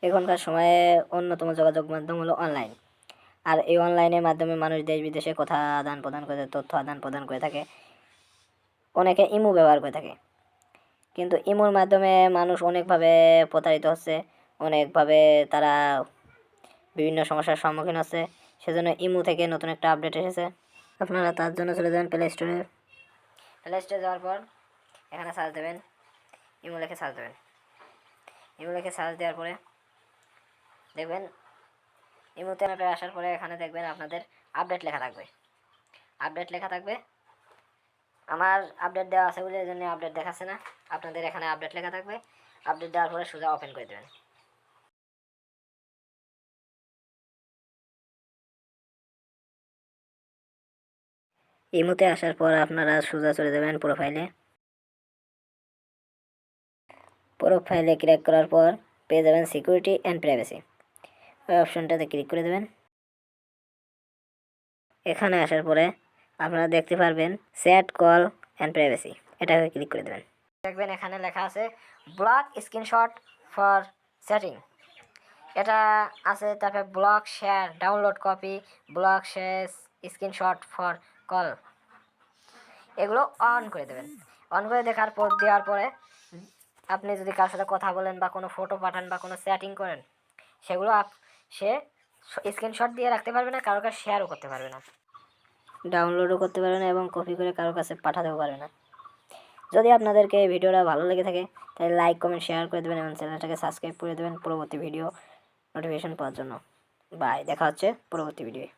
এখনকার সময়ে অন্যতম যোগাযোগ মাধ্যম হলো অনলাইন। আর এই অনলাইনের মাধ্যমে মানুষ দেশ বিদেশে কথা আদান প্রদান করে, তথ্য আদান প্রদান করে থাকে। অনেকে ইমো ব্যবহার করে থাকে, কিন্তু ইমোর মাধ্যমে মানুষ অনেকভাবে প্রতারিত হচ্ছে, অনেকভাবে তারা বিভিন্ন সমস্যার সম্মুখীন হচ্ছে। সেজন্য ইমো থেকে নতুন একটা আপডেট এসেছে। আপনারা তার জন্য চলে যাবেন প্লে স্টোরে। প্লে স্টোরে যাওয়ার পর এখানে সার্চ দেবেন, ইমো লিখে সার্চ দেবেন। ইমো লিখে সার্চ দেওয়ার পরে দেখবেন ইমোতে ম্যাপে আসার পরে এখানে দেখবেন আপনাদের আপডেট লেখা থাকবে। আপডেট লেখা থাকবে। আমার আপডেট দেওয়া আছে বলে এই জন্য আপডেট দেখাচ্ছে না। আপনাদের এখানে আপডেট লেখা থাকবে। আপডেট দেওয়ার পরে সোজা ওপেন করে দেবেন। ইমোতে আসার পর আপনারা সোজা চলে যাবেন প্রোফাইলে। প্রোফাইলে ক্লিক করার পর পেয়ে যাবেন সিকিউরিটি অ্যান্ড প্রাইভেসি। ওই অপশনটাতে ক্লিক করে দেবেন। এখানে আসার পরে আপনারা দেখতে পারবেন চ্যাট কল অ্যান্ড প্রাইভেসি, এটাকে ক্লিক করে দেবেন। দেখবেন এখানে লেখা আছে ব্লক স্ক্রিনশট ফর সেটিং, এটা আছে। তারপরে block share download copy, block share screenshot for call, এগুলো অন করে দেবেন। অন করে দেওয়ার পরে আপনি যদি কারোর সাথে কথা বলেন বা কোনো ফটো পাঠান বা কোনো চ্যাটিং করেন, সেগুলো সে স্ক্রিনশট দিয়ে রাখতে পারবে না, কারোর কাছে শেয়ারও করতে পারবে না, ডাউনলোডও করতে পারবে না এবং কপি করে কারোর কাছে পাঠাতেও পারবে না। যদি আপনাদেরকে এই ভিডিওটা ভালো লেগে থাকে তাহলে লাইক কমেন্ট শেয়ার করে দেবেন এবং চ্যানেলটাকে সাবস্ক্রাইব করে দেবেন পরবর্তী ভিডিও নোটিফিকেশন পাওয়ার জন্য। বাই, দেখা হচ্ছে পরবর্তী ভিডিওয়ে।